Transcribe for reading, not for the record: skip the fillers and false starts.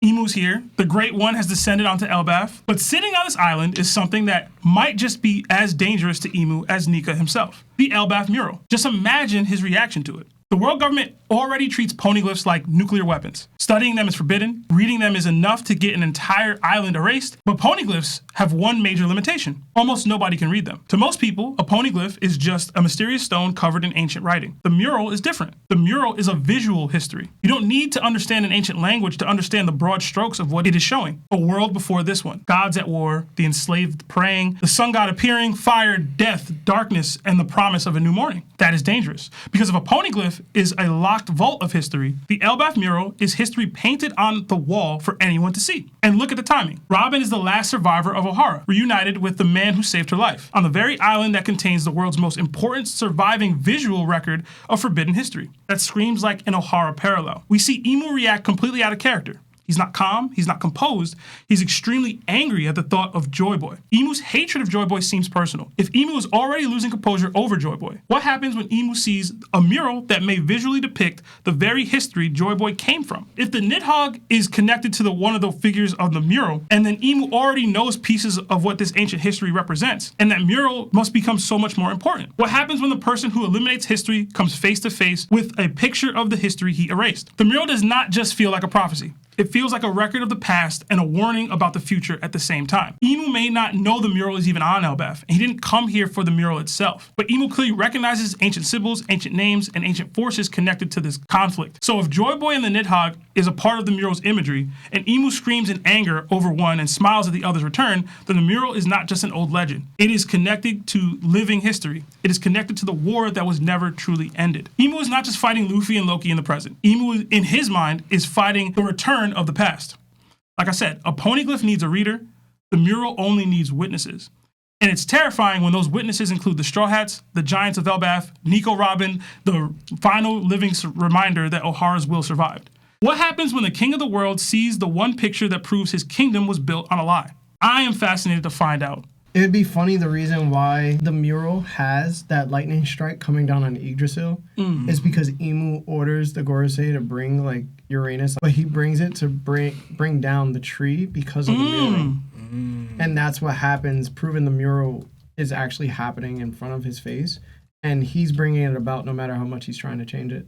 Emu's here. The Great One has descended onto Elbaph. But sitting on this island is something that might just be as dangerous to Emu as Nika himself. The Elbaph mural. Just imagine his reaction to it. The world government already treats poneglyphs like nuclear weapons. Studying them is forbidden. Reading them is enough to get an entire island erased. But poneglyphs have one major limitation. Almost nobody can read them. To most people, a poneglyph is just a mysterious stone covered in ancient writing. The mural is different. The mural is a visual history. You don't need to understand an ancient language to understand the broad strokes of what it is showing. A world before this one. Gods at war, the enslaved praying, the sun god appearing, fire, death, darkness, and the promise of a new morning. That is dangerous. Because if a poneglyph is a locked vault of history, the Elbaph mural is history painted on the wall for anyone to see. And look at the timing. Robin is the last survivor of O'Hara, reunited with the man who saved her life, on the very island that contains the world's most important surviving visual record of forbidden history. That screams like an O'Hara parallel. We see Emu react completely out of character. He's not calm, he's not composed, he's extremely angry at the thought of Joy Boy. Emu's hatred of Joy Boy seems personal. If Emu is already losing composure over Joy Boy, what happens when Emu sees a mural that may visually depict the very history Joy Boy came from? If the Nidhogg is connected to one of the figures of the mural, and then Emu already knows pieces of what this ancient history represents, and that mural must become so much more important. What happens when the person who eliminates history comes face to face with a picture of the history he erased? The mural does not just feel like a prophecy. It feels like a record of the past and a warning about the future at the same time. Emu may not know the mural is even on Elbaph, and he didn't come here for the mural itself. But Emu clearly recognizes ancient symbols, ancient names, and ancient forces connected to this conflict. So if Joy Boy and the Nidhogg is a part of the mural's imagery, and Emu screams in anger over one and smiles at the other's return, then the mural is not just an old legend. It is connected to living history. It is connected to the war that was never truly ended. Emu is not just fighting Luffy and Loki in the present. Emu, in his mind, is fighting the return of the past. Like I said, a poneglyph needs a reader. The mural only needs witnesses. And it's terrifying when those witnesses include the Straw Hats, the Giants of Elbaph, Nico Robin, the final living reminder that O'Hara's will survived. What happens when the king of the world sees the one picture that proves his kingdom was built on a lie? I am fascinated to find out. It would be funny, the reason why the mural has that lightning strike coming down on Yggdrasil is because Emu orders the Gorosei to bring like Uranus, but he brings it to bring down the tree because of the mural. And that's what happens, proving the mural is actually happening in front of his face. And he's bringing it about no matter how much he's trying to change it.